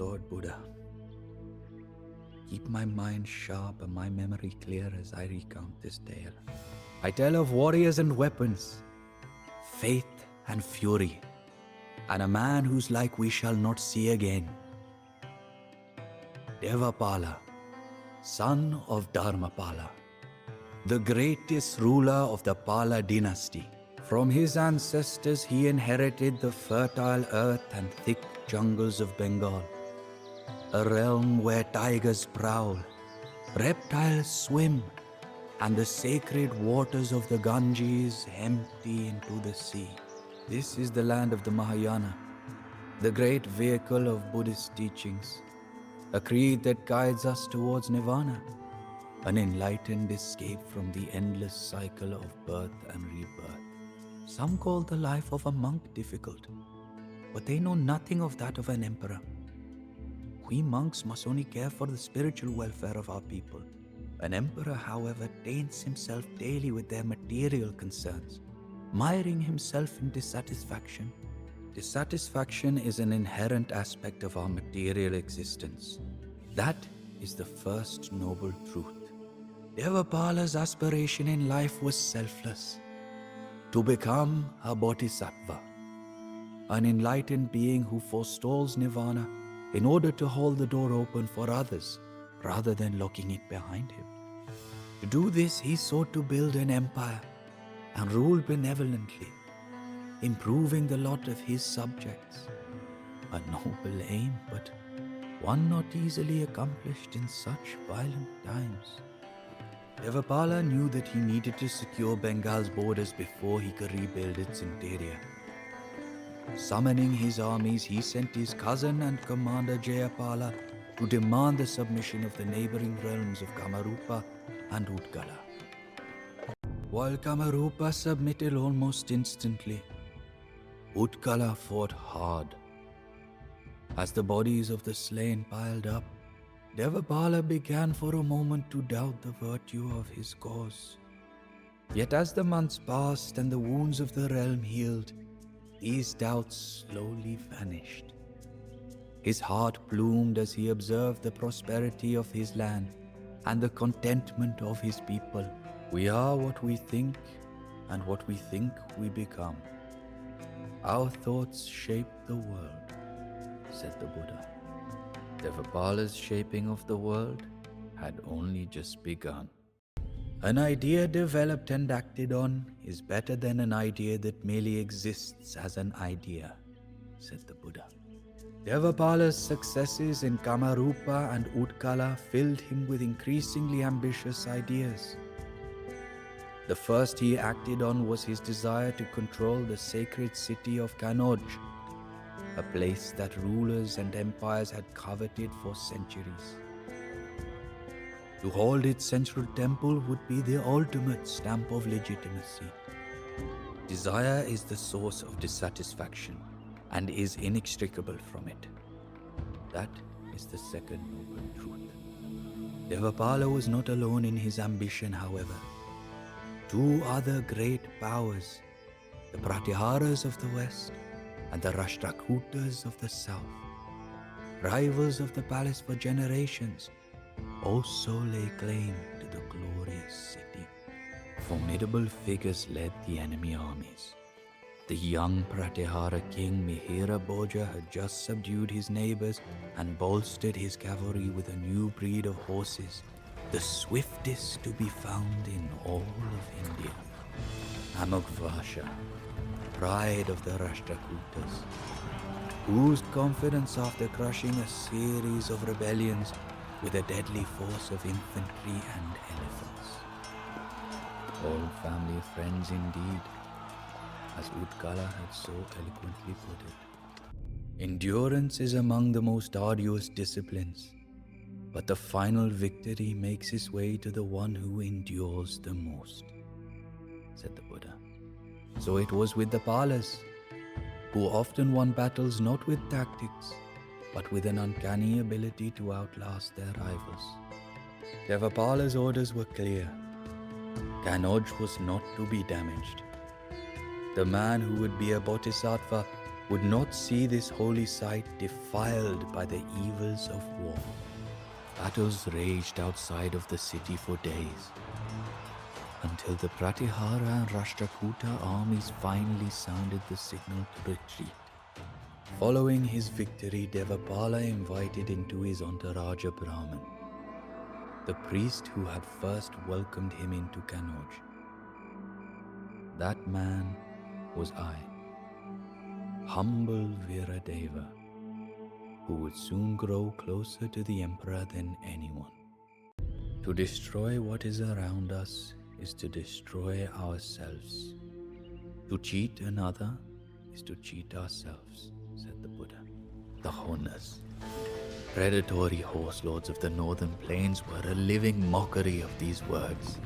Lord Buddha. Keep my mind sharp and my memory clear as I recount this tale. I tell of warriors and weapons, faith and fury, and a man whose like we shall not see again. Devapala, son of Dharmapala, the greatest ruler of the Pala dynasty. From his ancestors he inherited the fertile earth and thick jungles of Bengal, a realm where tigers prowl, reptiles swim, and the sacred waters of the Ganges empty into the sea. This is the land of the Mahayana, the great vehicle of Buddhist teachings, a creed that guides us towards nirvana, an enlightened escape from the endless cycle of birth and rebirth. Some call the life of a monk difficult, but they know nothing of that of an emperor. We monks must only care for the spiritual welfare of our people. An emperor, however, taints himself daily with their material concerns, miring himself in dissatisfaction. Dissatisfaction is an inherent aspect of our material existence. That is the first noble truth. Devapala's aspiration in life was selfless: to become a bodhisattva, an enlightened being who forestalls nirvana in order to hold the door open for others rather than locking it behind him. To do this, he sought to build an empire and rule benevolently, improving the lot of his subjects. A noble aim, but one not easily accomplished in such violent times. Devapala knew that he needed to secure Bengal's borders before he could rebuild its interior. Summoning his armies, he sent his cousin and commander Jayapala to demand the submission of the neighboring realms of Kamarupa and Utkala. While Kamarupa submitted almost instantly, Utkala fought hard. As the bodies of the slain piled up, Devapala began for a moment to doubt the virtue of his cause. Yet as the months passed and the wounds of the realm healed, these doubts slowly vanished. His heart bloomed as he observed the prosperity of his land and the contentment of his people. We are what we think, and what we think we become. Our thoughts shape the world, said the Buddha. Devapala's shaping of the world had only just begun. An idea developed and acted on is better than an idea that merely exists as an idea, said the Buddha. Devapala's successes in Kamarupa and Utkala filled him with increasingly ambitious ideas. The first he acted on was his desire to control the sacred city of Kanauj, a place that rulers and empires had coveted for centuries. To hold its central temple would be the ultimate stamp of legitimacy. Desire is the source of dissatisfaction and is inextricable from it. That is the second noble truth. Devapala was not alone in his ambition, however. Two other great powers, the Pratiharas of the west and the Rashtrakutas of the south, rivals of the palace for generations, also lay claim to the glorious city. Formidable figures led the enemy armies. The young Pratihara king Mihira Bhoja had just subdued his neighbors and bolstered his cavalry with a new breed of horses, the swiftest to be found in all of India. Amogvasha, pride of the Rashtrakutas, oozed confidence after crushing a series of rebellions with a deadly force of infantry and elephants. All family friends indeed, as Utkala had so eloquently put it. Endurance is among the most arduous disciplines, but the final victory makes its way to the one who endures the most, said the Buddha. So it was with the Palas, who often won battles not with tactics, but with an uncanny ability to outlast their rivals. Devapala's orders were clear. Kanauj was not to be damaged. The man who would be a bodhisattva would not see this holy site defiled by the evils of war. Battles raged outside of the city for days, until the Pratihara and Rashtrakuta armies finally sounded the signal to retreat. Following his victory, Devapala invited into his entourage a Brahmin, the priest who had first welcomed him into Kanauj. That man was I, humble Viradeva, who would soon grow closer to the emperor than anyone. To destroy what is around us is to destroy ourselves. To cheat another is to cheat ourselves, said the Buddha. The Hunas, predatory horse lords of the northern plains, were a living mockery of these words.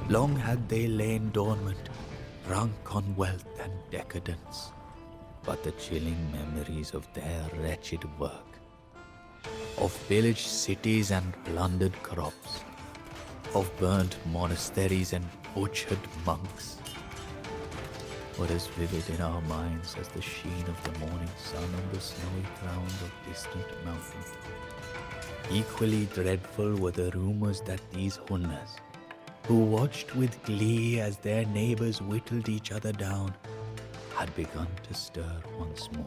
Long had they lain dormant, drunk on wealth and decadence, but the chilling memories of their wretched work, of pillaged cities and plundered crops, of burnt monasteries and butchered monks, were as vivid in our minds as the sheen of the morning sun on the snowy crowns of distant mountains. Equally dreadful were the rumors that these Hunas, who watched with glee as their neighbors whittled each other down, had begun to stir once more.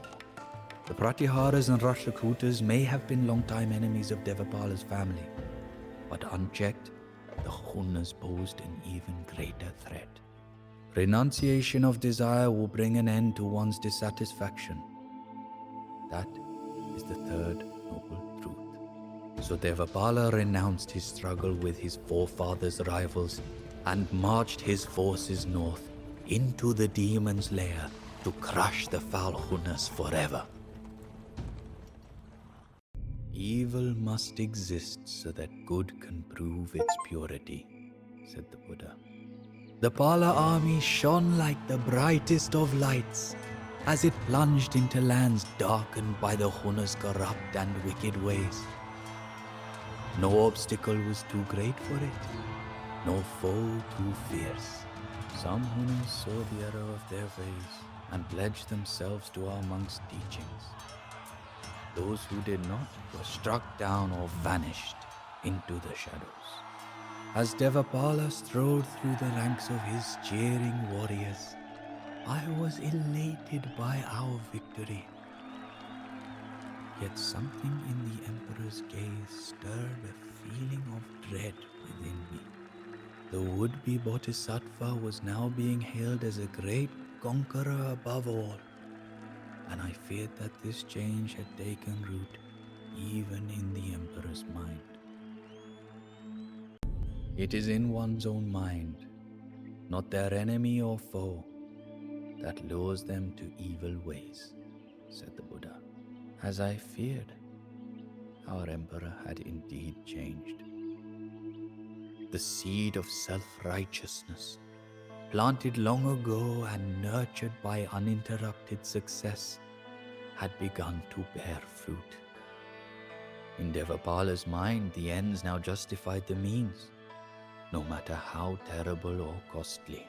The Pratiharas and Rashtrakutas may have been long-time enemies of Devapala's family, but unchecked, the Hunas posed an even greater threat. Renunciation of desire will bring an end to one's dissatisfaction. That is the third noble truth. So Devapala renounced his struggle with his forefathers' rivals and marched his forces north into the demon's lair to crush the foul Hunas forever. Evil must exist so that good can prove its purity, said the Buddha. The Pala army shone like the brightest of lights as it plunged into lands darkened by the Hunas' corrupt and wicked ways. No obstacle was too great for it, no foe too fierce. Some Hunas saw the error of their ways and pledged themselves to our monks' teachings. Those who did not were struck down or vanished into the shadows. As Devapala strode through the ranks of his cheering warriors, I was elated by our victory. Yet something in the Emperor's gaze stirred a feeling of dread within me. The would-be Bodhisattva was now being hailed as a great conqueror above all, and I feared that this change had taken root even in the Emperor's mind. It is in one's own mind, not their enemy or foe, that lures them to evil ways, said the Buddha. As I feared, our Emperor had indeed changed. The seed of self-righteousness, planted long ago and nurtured by uninterrupted success, had begun to bear fruit. In Devapala's mind, the ends now justified the means, no matter how terrible or costly.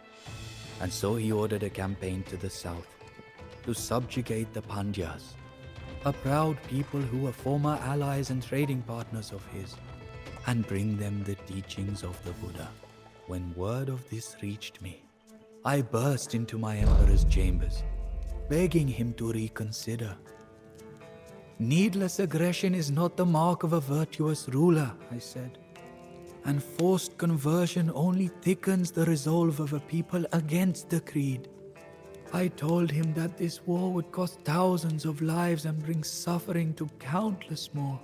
And so he ordered a campaign to the south to subjugate the Pandyas, a proud people who were former allies and trading partners of his, and bring them the teachings of the Buddha. When word of this reached me, I burst into my emperor's chambers, begging him to reconsider. Needless aggression is not the mark of a virtuous ruler, I said, and forced conversion only thickens the resolve of a people against the creed. I told him that this war would cost thousands of lives and bring suffering to countless more.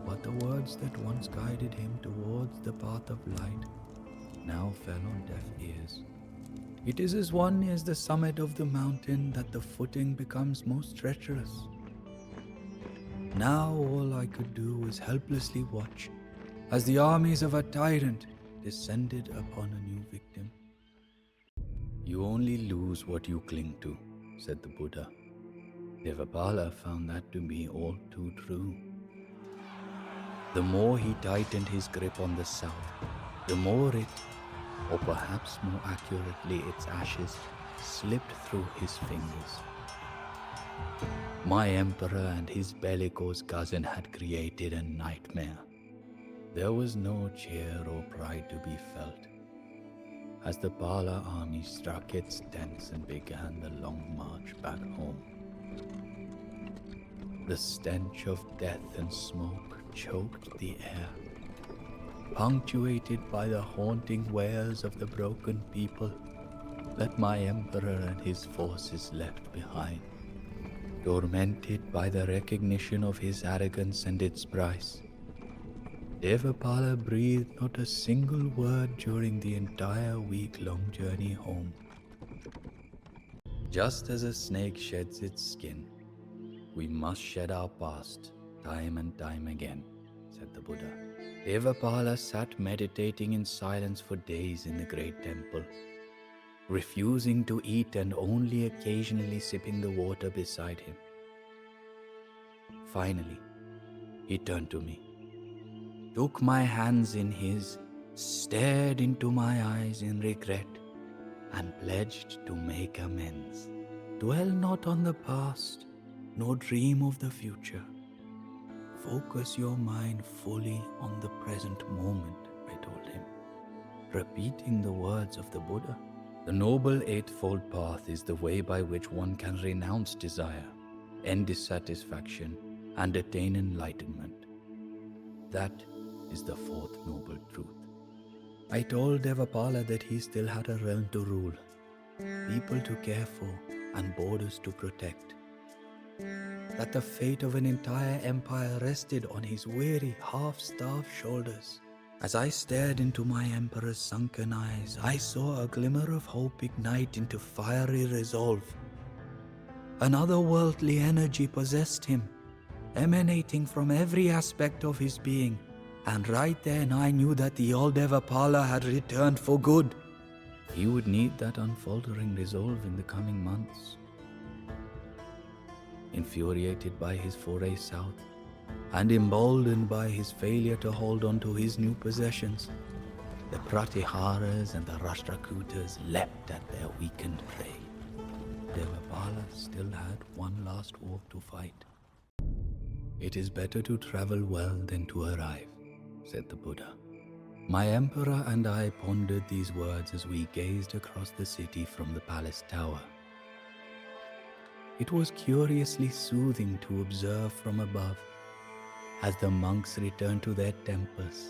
But the words that once guided him towards the path of light now fell on deaf ears. It is as one nears the summit of the mountain that the footing becomes most treacherous. Now all I could do was helplessly watch as the armies of a tyrant descended upon a new victim. You only lose what you cling to, said the Buddha. Devapala found that to be all too true. The more he tightened his grip on the south, the more it, or perhaps more accurately its ashes, slipped through his fingers. My emperor and his bellicose cousin had created a nightmare. There was no cheer or pride to be felt as the Pala army struck its tents and began the long march back home. The stench of death and smoke choked the air, punctuated by the haunting wails of the broken people that my emperor and his forces left behind. Tormented by the recognition of his arrogance and its price, Devapala breathed not a single word during the entire week-long journey home. Just as a snake sheds its skin, we must shed our past time and time again, said the Buddha. Devapala sat meditating in silence for days in the great temple, refusing to eat and only occasionally sipping the water beside him. Finally, he turned to me, took my hands in his, stared into my eyes in regret, and pledged to make amends. Dwell not on the past, nor dream of the future. Focus your mind fully on the present moment, I told him, repeating the words of the Buddha. The Noble Eightfold Path is the way by which one can renounce desire, end dissatisfaction, and attain enlightenment. That is the fourth noble truth. I told Devapala that he still had a realm to rule, people to care for, and borders to protect. That the fate of an entire empire rested on his weary, half-starved shoulders. As I stared into my emperor's sunken eyes, I saw a glimmer of hope ignite into fiery resolve. An otherworldly energy possessed him, emanating from every aspect of his being, and right then I knew that the old Devapala had returned for good. He would need that unfaltering resolve in the coming months. Infuriated by his foray south, and emboldened by his failure to hold on to his new possessions, the Pratiharas and the Rashtrakutas leapt at their weakened prey. Devapala still had one last war to fight. It is better to travel well than to arrive, said the Buddha. My emperor and I pondered these words as we gazed across the city from the palace tower. It was curiously soothing to observe from above, as the monks returned to their temples,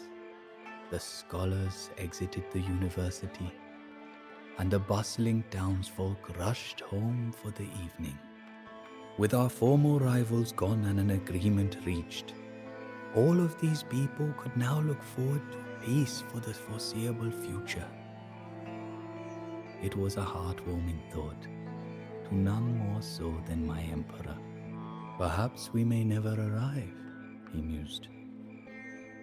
the scholars exited the university, and the bustling townsfolk rushed home for the evening. With our former rivals gone and an agreement reached, all of these people could now look forward to peace for the foreseeable future. It was a heartwarming thought, to none more so than my emperor. Perhaps we may never arrive, he mused,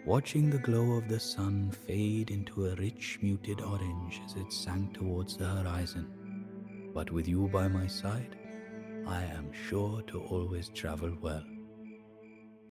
watching the glow of the sun fade into a rich muted orange as it sank towards the horizon. But with you by my side, I am sure to always travel well.